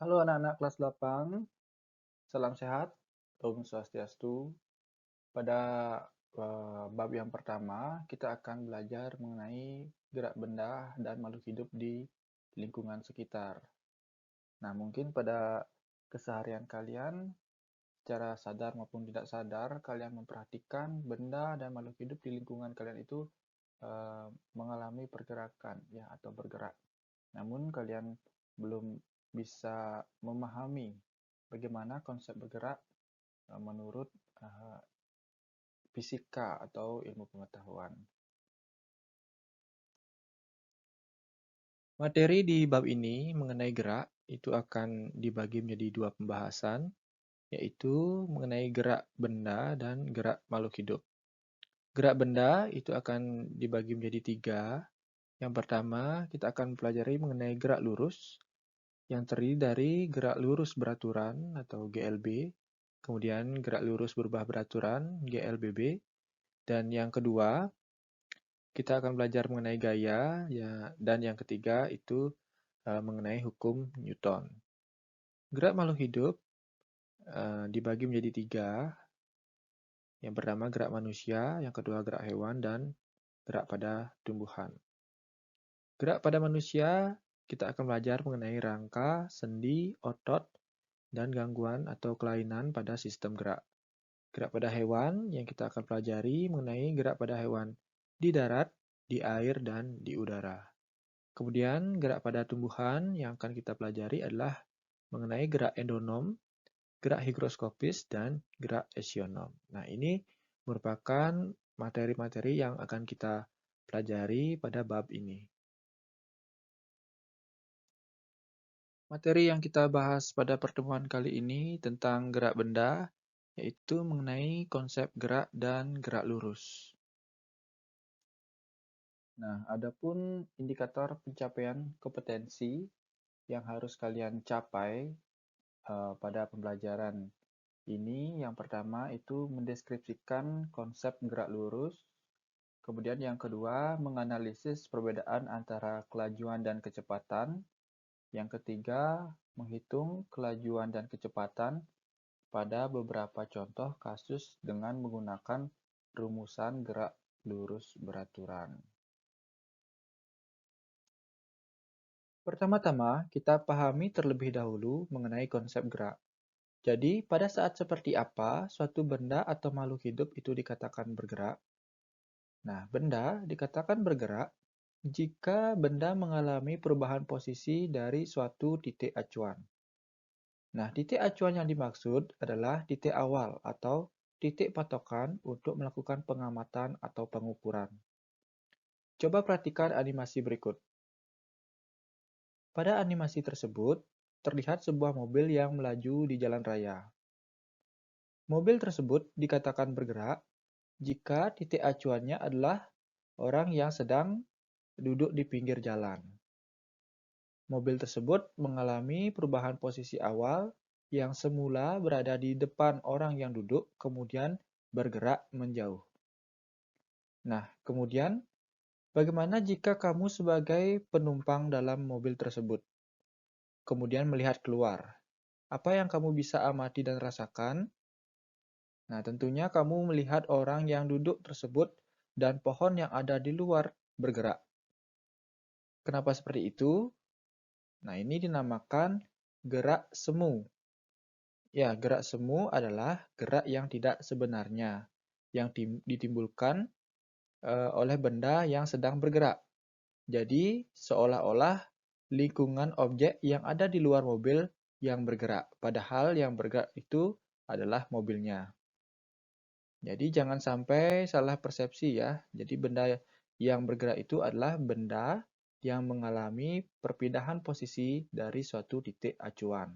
Halo anak-anak kelas 8, salam sehat, Om Swastiastu. Pada bab yang pertama, kita akan belajar mengenai gerak benda dan makhluk hidup di lingkungan sekitar. Nah, mungkin pada keseharian kalian, secara sadar maupun tidak sadar, kalian memperhatikan benda dan makhluk hidup di lingkungan kalian itu mengalami pergerakan ya atau bergerak. Namun kalian belum bisa memahami bagaimana konsep bergerak menurut eh, fisika atau ilmu pengetahuan. Materi di bab ini mengenai gerak itu akan dibagi menjadi dua pembahasan, yaitu mengenai gerak benda dan gerak makhluk hidup. Gerak benda itu akan dibagi menjadi tiga. Yang pertama, kita akan pelajari mengenai gerak lurus, yang terdiri dari gerak lurus beraturan atau GLB, kemudian gerak lurus berubah beraturan GLBB, dan yang kedua kita akan belajar mengenai gaya ya, dan yang ketiga itu mengenai hukum Newton. Gerak makhluk hidup dibagi menjadi tiga. Yang pertama gerak manusia, yang kedua gerak hewan, dan gerak pada tumbuhan. Gerak pada manusia kita akan belajar mengenai rangka, sendi, otot, dan gangguan atau kelainan pada sistem gerak. Gerak pada hewan yang kita akan pelajari mengenai gerak pada hewan di darat, di air, dan di udara. Kemudian gerak pada tumbuhan yang akan kita pelajari adalah mengenai gerak endonom, gerak higroskopis, dan gerak esionom. Nah, ini merupakan materi-materi yang akan kita pelajari pada bab ini. Materi yang kita bahas pada pertemuan kali ini tentang gerak benda, yaitu mengenai konsep gerak dan gerak lurus. Nah, adapun indikator pencapaian kompetensi yang harus kalian capai pada pembelajaran ini, yang pertama itu mendeskripsikan konsep gerak lurus, kemudian yang kedua menganalisis perbedaan antara kelajuan dan kecepatan, yang ketiga menghitung kelajuan dan kecepatan pada beberapa contoh kasus dengan menggunakan rumusan gerak lurus beraturan. Pertama-tama, kita pahami terlebih dahulu mengenai konsep gerak. Jadi, pada saat seperti apa suatu benda atau makhluk hidup itu dikatakan bergerak? Nah, benda dikatakan bergerak jika benda mengalami perubahan posisi dari suatu titik acuan. Nah, titik acuan yang dimaksud adalah titik awal atau titik patokan untuk melakukan pengamatan atau pengukuran. Coba perhatikan animasi berikut. Pada animasi tersebut, terlihat sebuah mobil yang melaju di jalan raya. Mobil tersebut dikatakan bergerak jika titik acuannya adalah orang yang sedang duduk di pinggir jalan. Mobil tersebut mengalami perubahan posisi awal yang semula berada di depan orang yang duduk, kemudian bergerak menjauh. Nah, kemudian bagaimana jika kamu sebagai penumpang dalam mobil tersebut, kemudian melihat keluar? Apa yang kamu bisa amati dan rasakan? Nah, tentunya kamu melihat orang yang duduk tersebut dan pohon yang ada di luar bergerak. Kenapa seperti itu? Nah, ini dinamakan gerak semu. Ya, gerak semu adalah gerak yang tidak sebenarnya, yang ditimbulkan oleh benda yang sedang bergerak. Jadi, seolah-olah lingkungan objek yang ada di luar mobil yang bergerak, padahal yang bergerak itu adalah mobilnya. Jadi jangan sampai salah persepsi ya. Jadi benda yang bergerak itu adalah benda yang mengalami perpindahan posisi dari suatu titik acuan.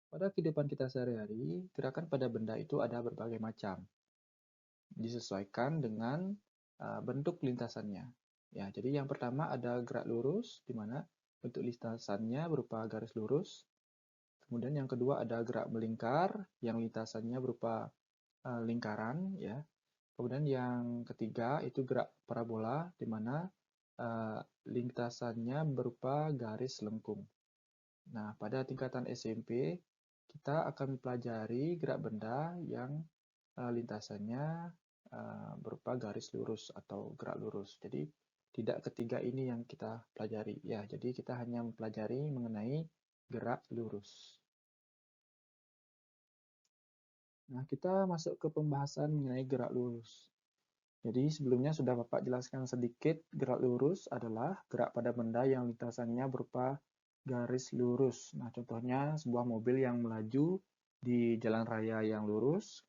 Pada kehidupan kita sehari-hari, gerakan pada benda itu ada berbagai macam. Disesuaikan dengan bentuk lintasannya. Ya, jadi yang pertama ada gerak lurus, di mana bentuk lintasannya berupa garis lurus. Kemudian yang kedua ada gerak melingkar, yang lintasannya berupa lingkaran, ya. Kemudian yang ketiga itu gerak parabola, di mana lintasannya berupa garis lengkung. Nah, pada tingkatan SMP, kita akan mempelajari gerak benda yang lintasannya berupa garis lurus atau gerak lurus. Jadi, tidak ketiga ini yang kita pelajari. Ya, jadi kita hanya mempelajari mengenai gerak lurus. Nah, kita masuk ke pembahasan mengenai gerak lurus. Jadi sebelumnya sudah Bapak jelaskan sedikit, gerak lurus adalah gerak pada benda yang lintasannya berupa garis lurus. Nah, contohnya sebuah mobil yang melaju di jalan raya yang lurus,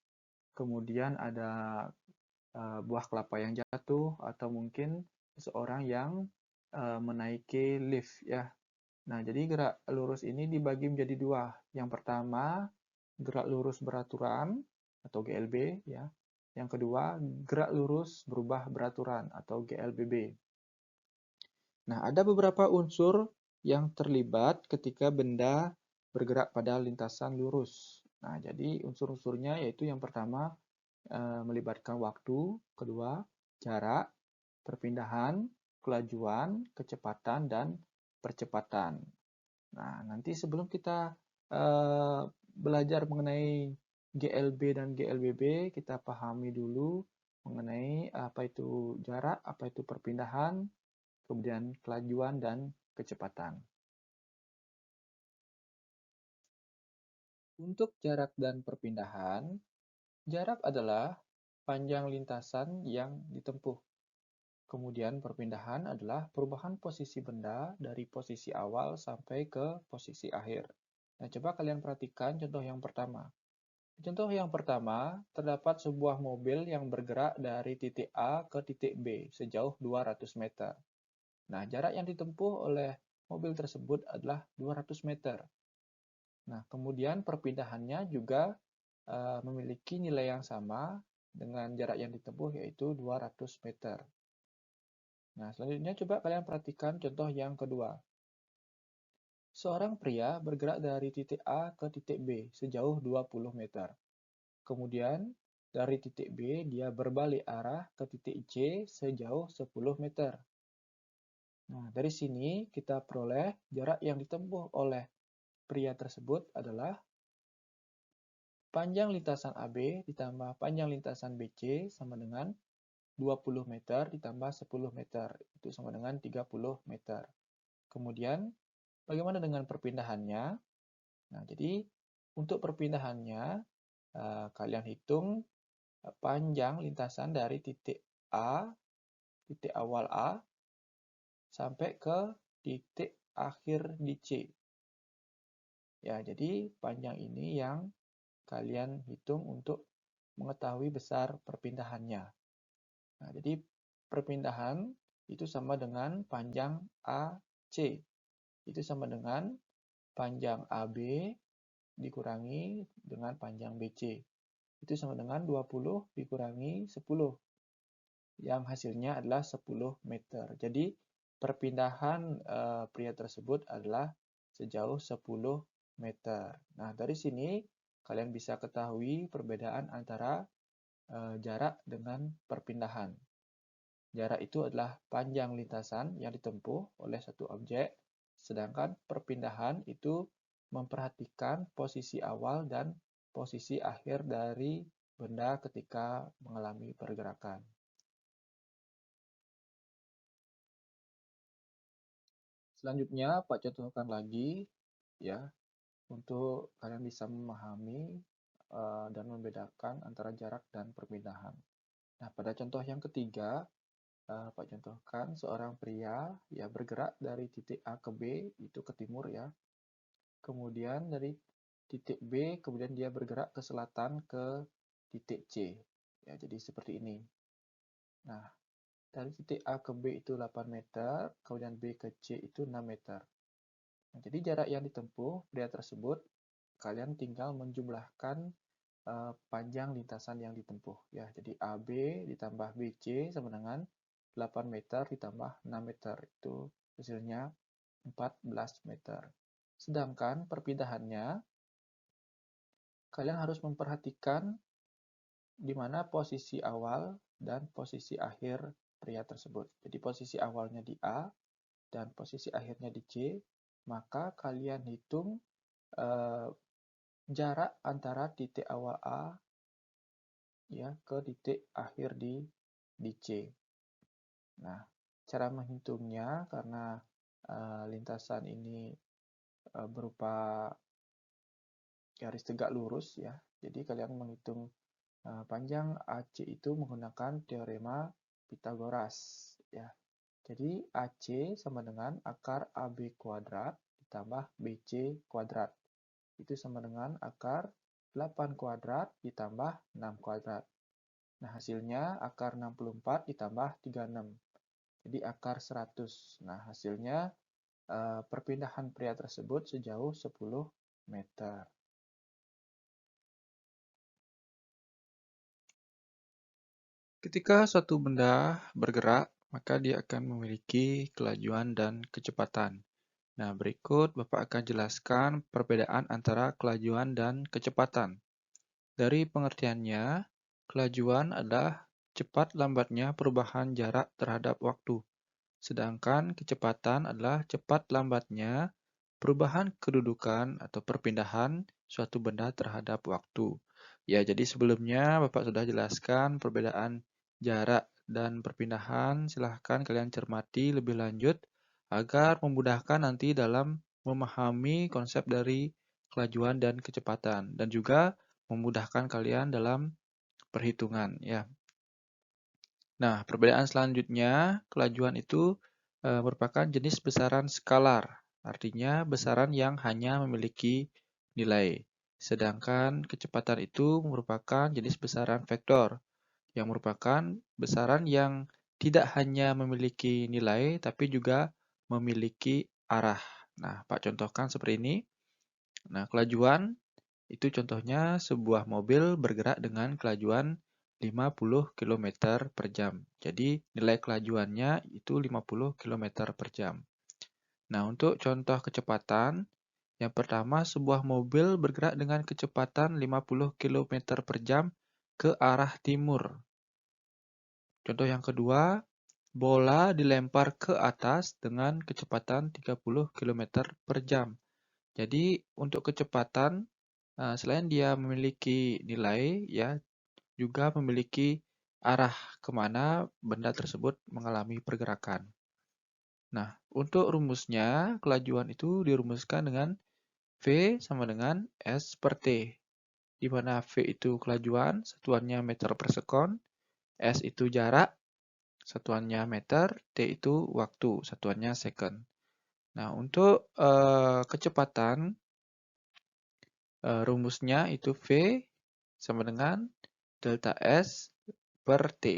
kemudian ada buah kelapa yang jatuh, atau mungkin seseorang yang menaiki lift ya. Nah, jadi gerak lurus ini dibagi menjadi dua. Yang pertama, gerak lurus beraturan atau GLB ya. Yang kedua, gerak lurus berubah beraturan atau GLBB. Nah, ada beberapa unsur yang terlibat ketika benda bergerak pada lintasan lurus. Nah, jadi unsur-unsurnya yaitu yang pertama melibatkan waktu, kedua jarak, perpindahan, kelajuan, kecepatan, dan percepatan. Nah, nanti sebelum kita belajar mengenai GLB dan GLBB, kita pahami dulu mengenai apa itu jarak, apa itu perpindahan, kemudian kelajuan dan kecepatan. Untuk jarak dan perpindahan, jarak adalah panjang lintasan yang ditempuh. Kemudian perpindahan adalah perubahan posisi benda dari posisi awal sampai ke posisi akhir. Nah, coba kalian perhatikan contoh yang pertama. Contoh yang pertama, terdapat sebuah mobil yang bergerak dari titik A ke titik B sejauh 200 meter. Nah, jarak yang ditempuh oleh mobil tersebut adalah 200 meter. Nah, kemudian perpindahannya juga memiliki nilai yang sama dengan jarak yang ditempuh yaitu 200 meter. Nah, selanjutnya coba kalian perhatikan contoh yang kedua. Seorang pria bergerak dari titik A ke titik B sejauh 20 meter. Kemudian, dari titik B dia berbalik arah ke titik C sejauh 10 meter. Nah, dari sini kita peroleh jarak yang ditempuh oleh pria tersebut adalah panjang lintasan AB ditambah panjang lintasan BC sama dengan 20 meter ditambah 10 meter. Itu sama dengan 30 meter. Kemudian, bagaimana dengan perpindahannya? Nah, jadi untuk perpindahannya, kalian hitung panjang lintasan dari titik A, titik awal A, sampai ke titik akhir di C. Ya, jadi panjang ini yang kalian hitung untuk mengetahui besar perpindahannya. Nah, jadi perpindahan itu sama dengan panjang AC. Itu sama dengan panjang AB dikurangi dengan panjang BC. Itu sama dengan 20 dikurangi 10. Yang hasilnya adalah 10 meter. Jadi perpindahan pria tersebut adalah sejauh 10 meter. Nah, dari sini kalian bisa ketahui perbedaan antara jarak dengan perpindahan. Jarak itu adalah panjang lintasan yang ditempuh oleh satu objek, sedangkan perpindahan itu memperhatikan posisi awal dan posisi akhir dari benda ketika mengalami pergerakan. Selanjutnya, Pak contohkan lagi ya untuk kalian bisa memahami dan membedakan antara jarak dan perpindahan. Nah, pada contoh yang ketiga, Pak contohkan seorang pria ya bergerak dari titik A ke B itu ke timur ya. Kemudian dari titik B kemudian dia bergerak ke selatan ke titik C. Ya, jadi seperti ini. Nah, dari titik A ke B itu 8 meter, kemudian B ke C itu 6 meter. Nah, jadi jarak yang ditempuh pria tersebut kalian tinggal menjumlahkan panjang lintasan yang ditempuh ya. Jadi AB ditambah BC sama dengan 8 meter ditambah 6 meter. Itu hasilnya 14 meter. Sedangkan perpindahannya kalian harus memperhatikan di mana posisi awal dan posisi akhir pria tersebut. Jadi posisi awalnya di A dan posisi akhirnya di C. maka kalian hitung jarak antara titik awal A ya ke titik akhir di C. Nah, cara menghitungnya karena lintasan ini berupa garis tegak lurus ya. Jadi kalian menghitung panjang AC itu menggunakan teorema Pythagoras ya. Jadi AC sama dengan akar AB kuadrat ditambah BC kuadrat. Itu sama dengan akar 8 kuadrat ditambah 6 kuadrat. Nah, hasilnya akar 64 ditambah 36. Jadi akar 100. Nah, hasilnya perpindahan pria tersebut sejauh 10 meter. Ketika suatu benda bergerak, maka dia akan memiliki kelajuan dan kecepatan. Nah, berikut Bapak akan jelaskan perbedaan antara kelajuan dan kecepatan. Dari pengertiannya, kelajuan adalah cepat lambatnya perubahan jarak terhadap waktu, sedangkan kecepatan adalah cepat lambatnya perubahan kedudukan atau perpindahan suatu benda terhadap waktu. Ya, jadi sebelumnya Bapak sudah jelaskan perbedaan jarak dan perpindahan. Silahkan kalian cermati lebih lanjut agar memudahkan nanti dalam memahami konsep dari kelajuan dan kecepatan dan juga memudahkan kalian dalam perhitungan ya. Nah, perbedaan selanjutnya, kelajuan itu merupakan jenis besaran skalar, artinya besaran yang hanya memiliki nilai. Sedangkan kecepatan itu merupakan jenis besaran vektor, yang merupakan besaran yang tidak hanya memiliki nilai, tapi juga memiliki arah. Nah, Pak contohkan seperti ini. Nah, kelajuan itu contohnya sebuah mobil bergerak dengan kelajuan 50 km per jam. Jadi nilai kelajuannya itu 50 km per jam. Nah, untuk contoh kecepatan, yang pertama sebuah mobil bergerak dengan kecepatan 50 km per jam ke arah timur. Contoh yang kedua, bola dilempar ke atas dengan kecepatan 30 km per jam. Jadi untuk kecepatan, selain dia memiliki nilai, ya juga memiliki arah kemana benda tersebut mengalami pergerakan. Nah, untuk rumusnya, kelajuan itu dirumuskan dengan V sama dengan S per T, di mana V itu kelajuan, satuannya meter per sekon, S itu jarak, satuannya meter, T itu waktu, satuannya second. Nah, untuk kecepatan, rumusnya itu V sama dengan delta S per T.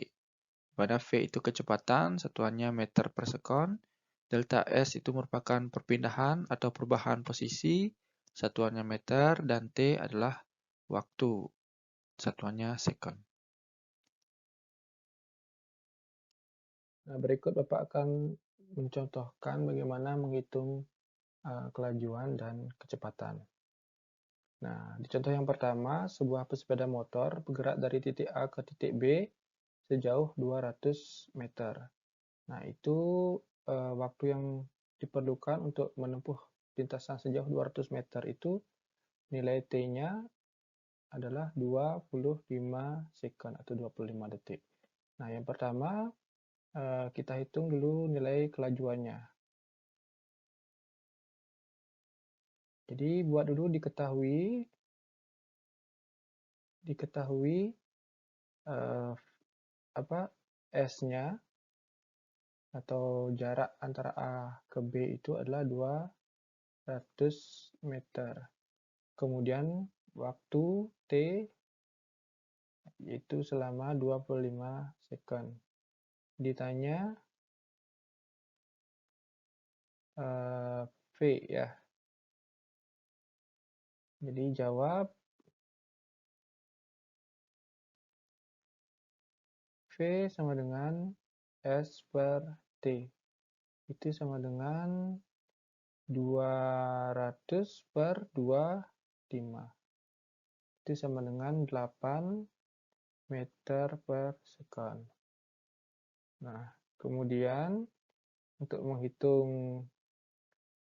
Pada V itu kecepatan, satuannya meter per sekon. Delta S itu merupakan perpindahan atau perubahan posisi, satuannya meter, dan T adalah waktu, satuannya second. Nah, berikut Bapak akan mencontohkan bagaimana menghitung kelajuan dan kecepatan. Nah, di contoh yang pertama, sebuah pesepeda motor bergerak dari titik A ke titik B sejauh 200 meter. Nah, itu waktu yang diperlukan untuk menempuh lintasan sejauh 200 meter itu nilai T-nya adalah 25 second atau 25 detik. Nah, yang pertama kita hitung dulu nilai kelajuannya. Jadi buat dulu diketahui S-nya atau jarak antara A ke B itu adalah 200 meter. Kemudian waktu T yaitu selama 25 second. Ditanya V ya. Jadi jawab V sama dengan S per T. Itu sama dengan 200 per 25. Itu sama dengan 8 meter per second. Nah, kemudian untuk menghitung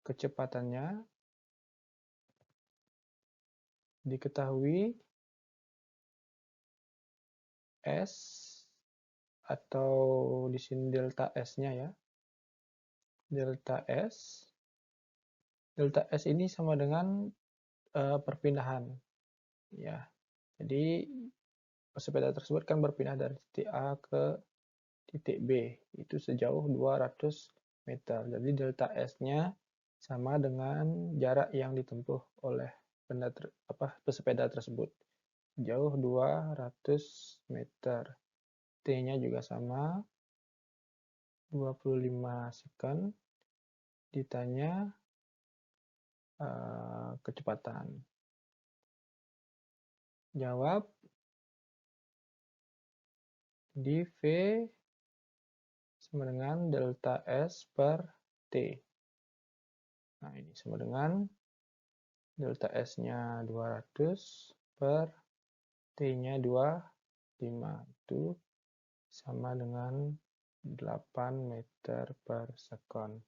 kecepatannya diketahui S atau di sini delta S-nya ya. Delta S. Delta S ini sama dengan perpindahan ya. Jadi pesepeda tersebut kan berpindah dari titik A ke titik B itu sejauh 200 meter. Jadi delta S-nya sama dengan jarak yang ditempuh oleh pesepeda tersebut. Jauh 200 meter. T-nya juga sama 25 second. Ditanya kecepatan. Jawab di V sama dengan delta S per T. Nah, ini sama dengan delta S-nya 200 per T-nya 25. Itu sama dengan 8 meter per second.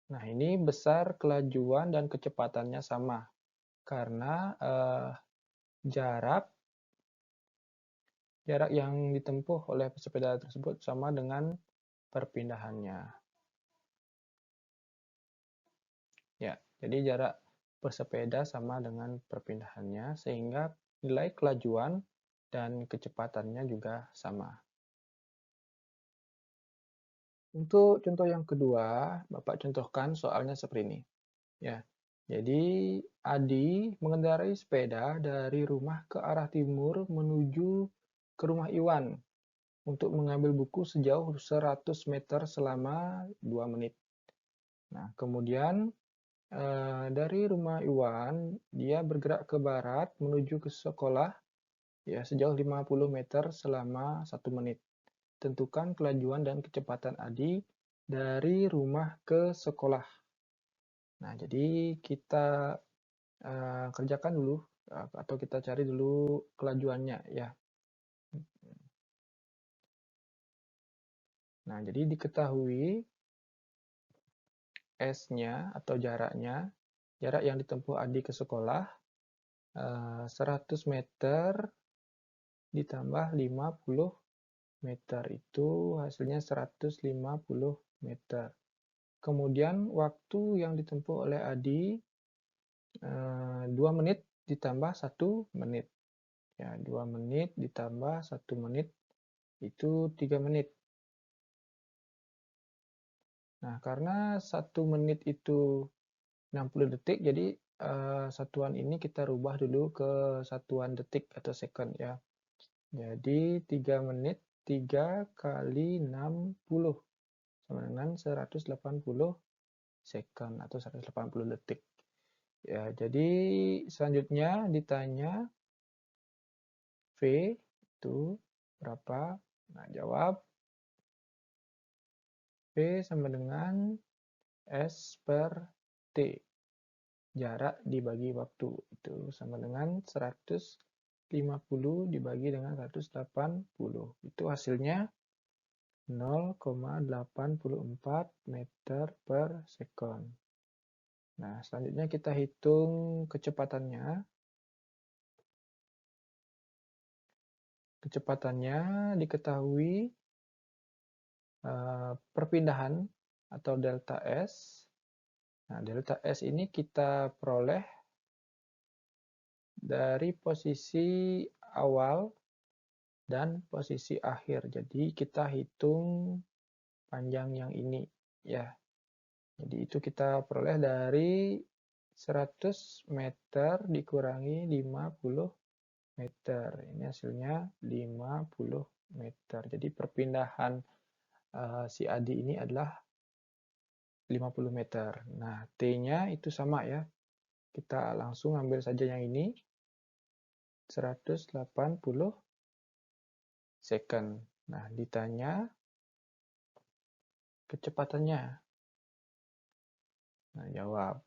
Nah, ini besar kelajuan dan kecepatannya sama. Karena jarak yang ditempuh oleh pesepeda tersebut sama dengan perpindahannya. Ya, jadi jarak bersepeda sama dengan perpindahannya, sehingga nilai kelajuan dan kecepatannya juga sama. Untuk contoh yang kedua, Bapak contohkan soalnya seperti ini. Ya, jadi Adi mengendarai sepeda dari rumah ke arah timur menuju ke rumah Iwan untuk mengambil buku sejauh 100 meter selama 2 menit. Nah, kemudian dari rumah Iwan, dia bergerak ke barat menuju ke sekolah ya sejauh 50 meter selama 1 menit. Tentukan kelajuan dan kecepatan Adi dari rumah ke sekolah. Nah, jadi kita kerjakan dulu atau kita cari dulu kelajuannya ya. Nah, jadi diketahui S-nya atau jaraknya, jarak yang ditempuh Adi ke sekolah 100 meter ditambah 50 meter itu hasilnya 150 meter. Kemudian waktu yang ditempuh oleh Adi 2 menit ditambah 1 menit. Ya, 2 menit ditambah 1 menit itu 3 menit. Nah, karena 1 menit itu 60 detik, jadi satuan ini kita rubah dulu ke satuan detik atau second ya. Jadi 3 menit 3 kali 60 sama dengan 180 second atau 180 detik. Ya, jadi selanjutnya ditanya V itu berapa? Nah, jawab V sama dengan S per T. Jarak dibagi waktu itu sama dengan 150 dibagi dengan 180. Itu hasilnya 0,84 meter per second. Nah, selanjutnya kita hitung kecepatannya. Kecepatannya diketahui perpindahan atau delta S. Nah, delta S ini kita peroleh dari posisi awal dan posisi akhir. Jadi kita hitung panjang yang ini ya. Jadi itu kita peroleh dari 100 meter dikurangi 50 meter. Ini hasilnya 50 meter. Jadi perpindahan si Adi ini adalah 50 meter. Nah, T-nya itu sama ya. Kita langsung ambil saja yang ini. 180 second. Nah, ditanya kecepatannya. Nah, jawab.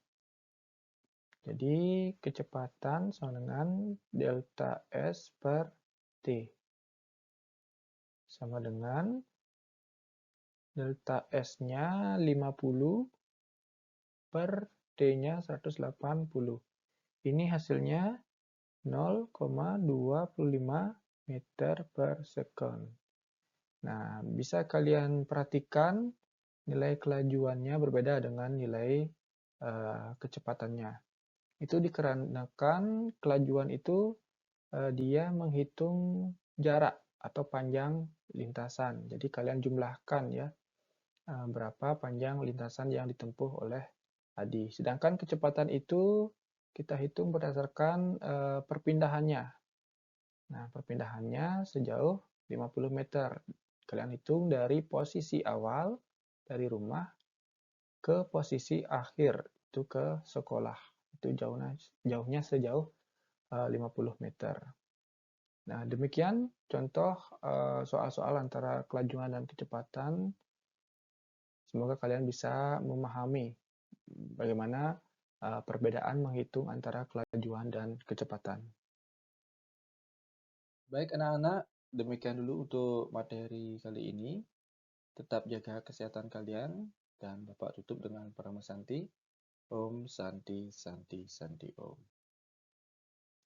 Jadi, kecepatan sama dengan delta S per T. Sama dengan delta S-nya 50 per T-nya 180. Ini hasilnya 0,25 meter per second. Nah, bisa kalian perhatikan nilai kelajuannya berbeda dengan nilai kecepatannya. Itu dikarenakan kelajuan itu dia menghitung jarak atau panjang lintasan. Jadi kalian jumlahkan ya berapa panjang lintasan yang ditempuh oleh Adi. Sedangkan kecepatan itu kita hitung berdasarkan perpindahannya. Nah, perpindahannya sejauh 50 meter. Kalian hitung dari posisi awal dari rumah ke posisi akhir, itu ke sekolah. Itu jauhnya sejauh 50 meter. Nah, demikian contoh soal-soal antara kelajuan dan kecepatan. Semoga kalian bisa memahami bagaimana perbedaan menghitung antara kelajuan dan kecepatan. Baik anak-anak, demikian dulu untuk materi kali ini. Tetap jaga kesehatan kalian dan Bapak tutup dengan Parama Santi. Om Santi Santi Santi Om.